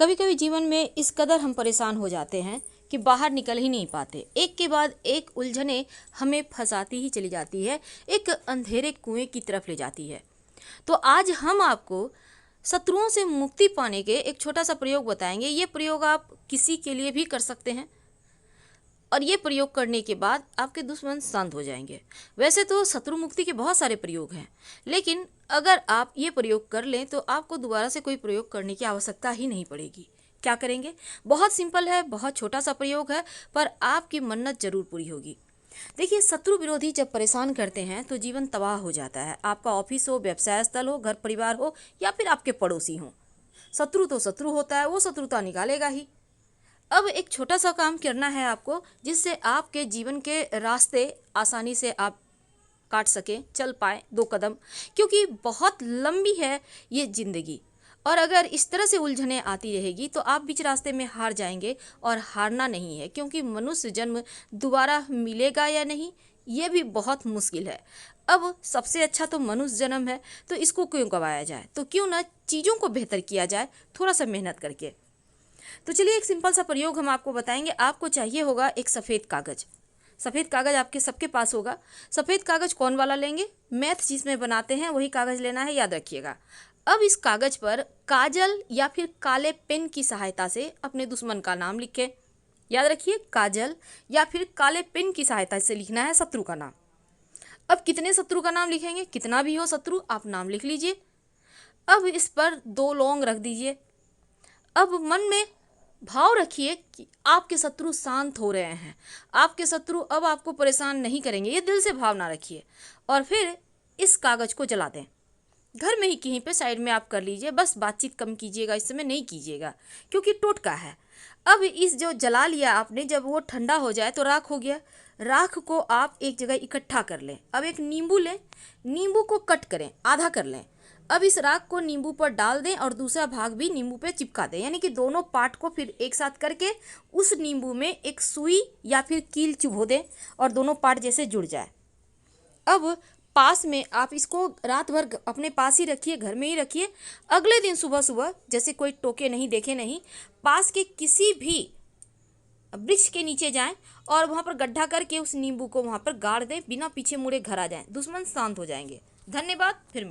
कभी कभी जीवन में इस कदर हम परेशान हो जाते हैं कि बाहर निकल ही नहीं पाते। एक के बाद एक उलझने हमें फंसाती ही चली जाती है, एक अंधेरे कुएं की तरफ ले जाती है। तो आज हम आपको शत्रुओं से मुक्ति पाने के एक छोटा सा प्रयोग बताएंगे। ये प्रयोग आप किसी के लिए भी कर सकते हैं और ये प्रयोग करने के बाद आपके दुश्मन शांत हो जाएंगे। वैसे तो शत्रु मुक्ति के बहुत सारे प्रयोग हैं, लेकिन अगर आप ये प्रयोग कर लें तो आपको दोबारा से कोई प्रयोग करने की आवश्यकता ही नहीं पड़ेगी। क्या करेंगे? बहुत सिंपल है, बहुत छोटा सा प्रयोग है, पर आपकी मन्नत जरूर पूरी होगी। देखिए, शत्रु विरोधी जब परेशान करते हैं तो जीवन तबाह हो जाता है। आपका ऑफिस हो, व्यवसाय स्थल हो, घर परिवार हो या फिर आपके पड़ोसी हो, शत्रु तो शत्रु होता है, वो शत्रुता निकालेगा ही। अब एक छोटा सा काम करना है आपको, जिससे आपके जीवन के रास्ते आसानी से आप काट सकें, चल पाए 2 कदम, क्योंकि बहुत लंबी है ये ज़िंदगी। और अगर इस तरह से उलझने आती रहेगी तो आप बीच रास्ते में हार जाएंगे, और हारना नहीं है, क्योंकि मनुष्य जन्म दोबारा मिलेगा या नहीं ये भी बहुत मुश्किल है। अब सबसे अच्छा तो मनुष्य जन्म है, तो इसको क्यों गंवाया जाए? तो क्यों ना चीज़ों को बेहतर किया जाए थोड़ा सा मेहनत करके। तो चलिए एक सिंपल सा प्रयोग हम आपको बताएंगे। आपको चाहिए होगा एक सफ़ेद कागज़। सफ़ेद कागज़ आपके सबके पास होगा। सफ़ेद कागज़ कौन वाला लेंगे? मैथ जिसमें बनाते हैं वही कागज़ लेना है, याद रखिएगा। अब इस कागज़ पर काजल या फिर काले पेन की सहायता से अपने दुश्मन का नाम लिखें। याद रखिए, काजल या फिर काले पेन की सहायता से लिखना है शत्रु का नाम। अब कितने शत्रु का नाम लिखेंगे? कितना भी हो शत्रु, आप नाम लिख लीजिए। अब इस पर 2 लौंग रख दीजिए। अब मन में भाव रखिए कि आपके शत्रु शांत हो रहे हैं, आपके शत्रु अब आपको परेशान नहीं करेंगे, ये दिल से भावना रखिए। और फिर इस कागज़ को जला दें। घर में ही कहीं पे साइड में आप कर लीजिए, बस बातचीत कम कीजिएगा, इस समय नहीं कीजिएगा क्योंकि टोटका है। अब इस जो जला लिया आपने, जब वो ठंडा हो जाए तो राख हो गया। राख को आप एक जगह इकट्ठा कर लें। अब एक नींबू लें, नींबू को कट करें, आधा कर लें। अब इस राख को नींबू पर डाल दें और दूसरा भाग भी नींबू पे चिपका दें, यानी कि दोनों पार्ट को फिर एक साथ करके उस नींबू में एक सुई या फिर कील चुभो दें और दोनों पार्ट जैसे जुड़ जाए। अब पास में आप इसको रात भर अपने पास ही रखिए, घर में ही रखिए। अगले दिन सुबह सुबह, जैसे कोई टोके नहीं देखे नहीं, पास के किसी भी वृक्ष के नीचे जाएं और वहां पर गड्ढा करके उस नींबू को वहां पर गाड़ दें। बिना पीछे मुड़े घर आ जाएं, दुश्मन शांत हो जाएंगे। धन्यवाद। फिर